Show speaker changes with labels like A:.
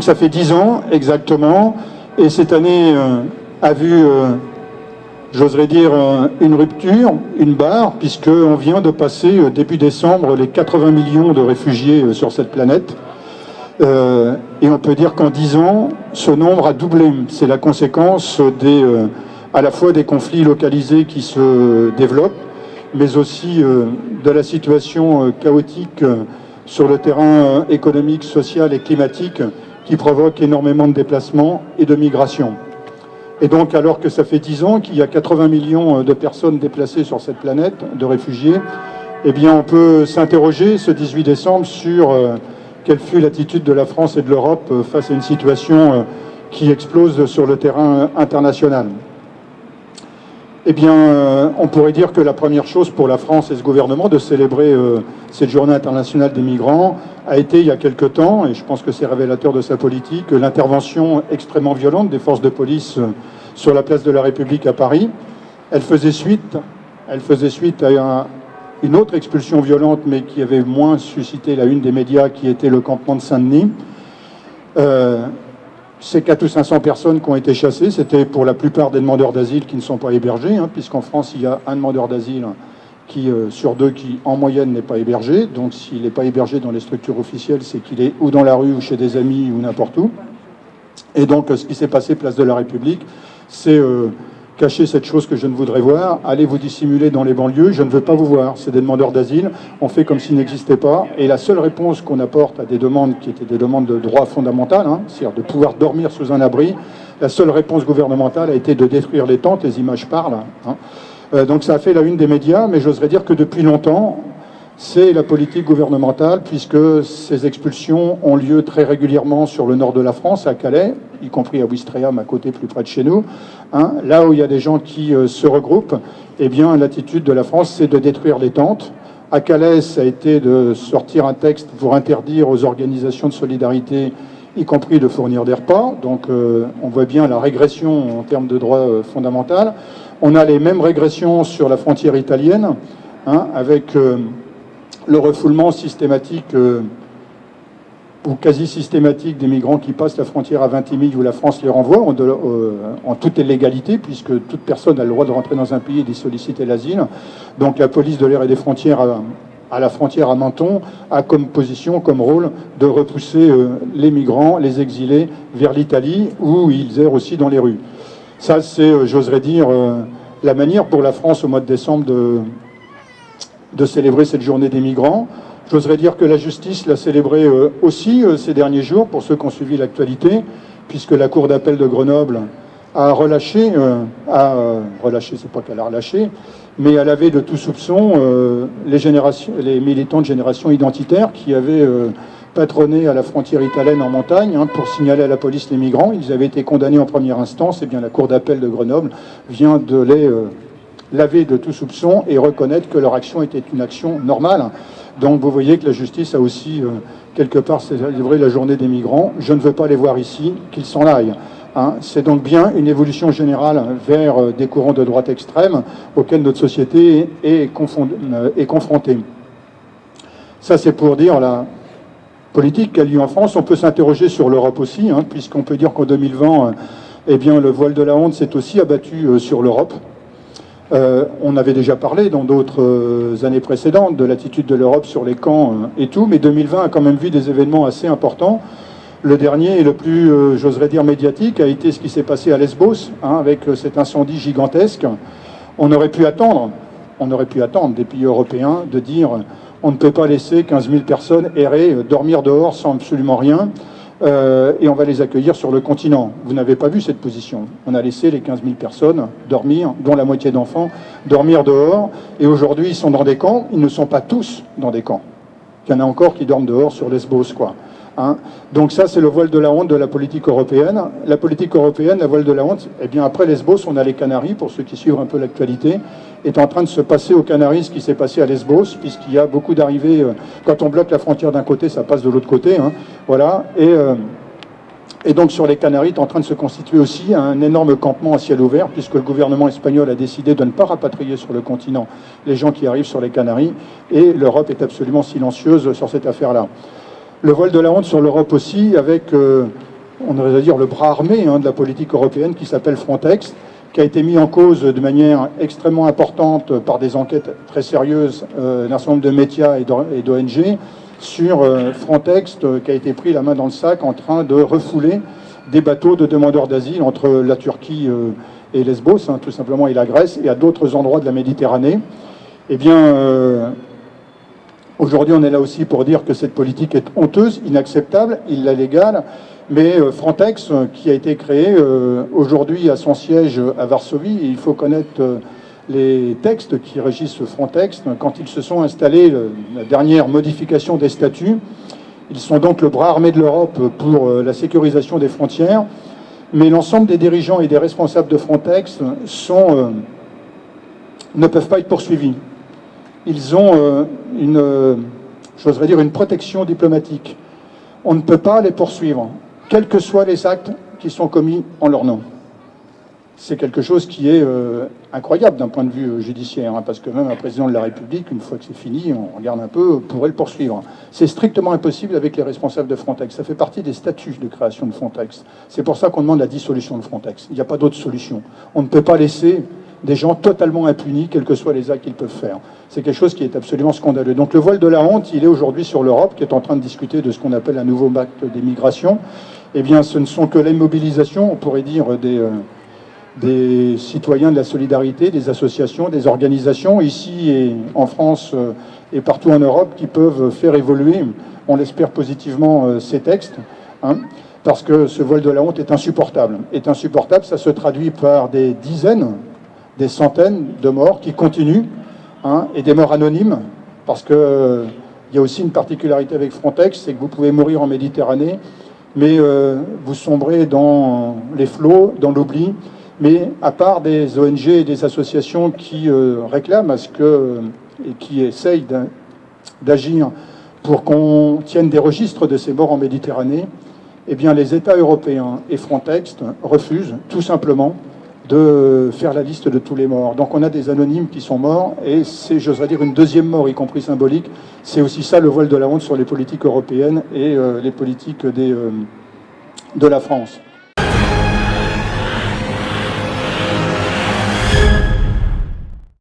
A: Donc ça fait 10 ans exactement, et cette année a vu, j'oserais dire, une rupture, une barre, puisqu'on vient de passer début décembre les 80 millions de réfugiés sur cette planète. Et on peut dire qu'en 10 ans, ce nombre a doublé. C'est la conséquence à la fois des conflits localisés qui se développent, mais aussi de la situation chaotique sur le terrain économique, social et climatique qui provoque énormément de déplacements et de migrations. Et donc, alors que ça fait 10 ans qu'il y a 80 millions de personnes déplacées sur cette planète, de réfugiés, eh bien, on peut s'interroger ce 18 décembre sur quelle fut l'attitude de la France et de l'Europe face à une situation qui explose sur le terrain international. Eh bien, on pourrait dire que la première chose pour la France et ce gouvernement de célébrer cette journée internationale des migrants a été, il y a quelque temps, et je pense que c'est révélateur de sa politique, l'intervention extrêmement violente des forces de police sur la place de la République à Paris. Elle faisait suite à une autre expulsion violente, mais qui avait moins suscité la une des médias, qui était le campement de Saint-Denis. C'est 400 ou 500 personnes qui ont été chassées. C'était pour la plupart des demandeurs d'asile qui ne sont pas hébergés, puisqu'en France, il y a un demandeur d'asile sur 2 qui, en moyenne, n'est pas hébergé. Donc, s'il n'est pas hébergé dans les structures officielles, c'est qu'il est ou dans la rue, ou chez des amis, ou n'importe où. Et donc, ce qui s'est passé place de la République, c'est cacher cette chose que je ne voudrais voir, allez vous dissimuler dans les banlieues, je ne veux pas vous voir. C'est des demandeurs d'asile, on fait comme s'ils n'existaient pas. Et la seule réponse qu'on apporte à des demandes qui étaient des demandes de droit fondamental, c'est-à-dire de pouvoir dormir sous un abri, la seule réponse gouvernementale a été de détruire les tentes, les images parlent. Donc ça a fait la une des médias, mais j'oserais dire que depuis longtemps, c'est la politique gouvernementale, puisque ces expulsions ont lieu très régulièrement sur le nord de la France, à Calais, y compris à Ouistreham, à côté, plus près de chez nous. Là où il y a des gens qui se regroupent, eh bien, l'attitude de la France, c'est de détruire les tentes. À Calais, ça a été de sortir un texte pour interdire aux organisations de solidarité, y compris de fournir des repas. Donc, on voit bien la régression en termes de droits fondamentaux. On a les mêmes régressions sur la frontière italienne, avec le refoulement systématique ou quasi systématique des migrants qui passent la frontière à Vintimille, où la France les renvoie en toute illégalité, puisque toute personne a le droit de rentrer dans un pays et d'y solliciter l'asile. Donc la police de l'air et des frontières à la frontière à Menton a comme position, comme rôle, de repousser les migrants, les exilés, vers l'Italie, où ils errent aussi dans les rues. Ça, c'est, j'oserais dire, la manière pour la France au mois de décembre de célébrer cette journée des migrants. J'oserais dire que la justice l'a célébré aussi ces derniers jours, pour ceux qui ont suivi l'actualité, puisque la Cour d'appel de Grenoble a relâché, c'est pas qu'elle a relâché, mais à laver de tout soupçon les militants de Génération Identitaire qui avaient patronné à la frontière italienne en montagne pour signaler à la police les migrants. Ils avaient été condamnés en première instance, et bien la Cour d'appel de Grenoble vient de les laver de tout soupçon et reconnaître que leur action était une action normale. Donc vous voyez que la justice a aussi, quelque part, célébré la journée des migrants. Je ne veux pas les voir ici, qu'ils s'en aillent. C'est donc bien une évolution générale vers des courants de droite extrême auxquels notre société est confrontée. Ça, c'est pour dire la politique qui a lieu en France. On peut s'interroger sur l'Europe aussi, puisqu'on peut dire qu'en 2020, eh bien, le voile de la honte s'est aussi abattu sur l'Europe. On avait déjà parlé dans d'autres années précédentes de l'attitude de l'Europe sur les camps et tout, mais 2020 a quand même vu des événements assez importants. Le dernier et le plus, j'oserais dire, médiatique a été ce qui s'est passé à Lesbos, avec cet incendie gigantesque. On aurait pu attendre des pays européens de dire on ne peut pas laisser 15 000 personnes errer, dormir dehors sans absolument rien, et on va les accueillir sur le continent. Vous n'avez pas vu cette position. On a laissé les 15 000 personnes dormir, dont la moitié d'enfants, dormir dehors, et aujourd'hui ils sont dans des camps. Ils ne sont pas tous dans des camps. Il y en a encore qui dorment dehors sur Lesbos, quoi. Donc ça, c'est le voile de la honte de la politique européenne. La politique européenne, la voile de la honte, eh bien après Lesbos, on a les Canaries, pour ceux qui suivent un peu l'actualité, est en train de se passer aux Canaries ce qui s'est passé à Lesbos, puisqu'il y a beaucoup d'arrivées. Quand on bloque la frontière d'un côté, ça passe de l'autre côté. Voilà. Et donc sur les Canaries est en train de se constituer aussi un énorme campement à ciel ouvert, puisque le gouvernement espagnol a décidé de ne pas rapatrier sur le continent les gens qui arrivent sur les Canaries, et l'Europe est absolument silencieuse sur cette affaire-là. Le voile de la honte sur l'Europe aussi, avec on devrait dire le bras armé de la politique européenne qui s'appelle Frontex, qui a été mis en cause de manière extrêmement importante par des enquêtes très sérieuses d'un certain nombre de médias et d'ONG sur Frontex, qui a été pris la main dans le sac en train de refouler des bateaux de demandeurs d'asile entre la Turquie et Lesbos, tout simplement, et la Grèce, et à d'autres endroits de la Méditerranée. Eh bien, aujourd'hui, on est là aussi pour dire que cette politique est honteuse, inacceptable, illégale, mais Frontex, qui a été créé aujourd'hui à son siège à Varsovie, et il faut connaître les textes qui régissent Frontex, quand ils se sont installés, la dernière modification des statuts, ils sont donc le bras armé de l'Europe pour la sécurisation des frontières, mais l'ensemble des dirigeants et des responsables de Frontex ne peuvent pas être poursuivis. Ils ont j'oserais dire, une protection diplomatique. On ne peut pas les poursuivre, quels que soient les actes qui sont commis en leur nom. C'est quelque chose qui est incroyable d'un point de vue judiciaire, parce que même un président de la République, une fois que c'est fini, on regarde un peu, pourrait le poursuivre. C'est strictement impossible avec les responsables de Frontex. Ça fait partie des statuts de création de Frontex. C'est pour ça qu'on demande la dissolution de Frontex. Il n'y a pas d'autre solution. On ne peut pas laisser des gens totalement impunis, quels que soient les actes qu'ils peuvent faire. C'est quelque chose qui est absolument scandaleux. Donc le voile de la honte, il est aujourd'hui sur l'Europe, qui est en train de discuter de ce qu'on appelle un nouveau pacte des migrations. Eh bien, ce ne sont que les mobilisations, on pourrait dire, des citoyens de la solidarité, des associations, des organisations, ici et en France et partout en Europe, qui peuvent faire évoluer, on l'espère positivement, ces textes, parce que ce voile de la honte est insupportable. Ça se traduit par des dizaines, des centaines de morts qui continuent, et des morts anonymes, parce que il y a aussi une particularité avec Frontex, c'est que vous pouvez mourir en Méditerranée, mais vous sombrez dans les flots, dans l'oubli. Mais à part des ONG et des associations qui réclament et qui essayent d'agir pour qu'on tienne des registres de ces morts en Méditerranée, eh bien les États européens et Frontex refusent tout simplement de faire la liste de tous les morts. Donc on a des anonymes qui sont morts, et c'est, j'oserais dire, une deuxième mort, y compris symbolique. C'est aussi ça le voile de la honte sur les politiques européennes et les politiques de la France.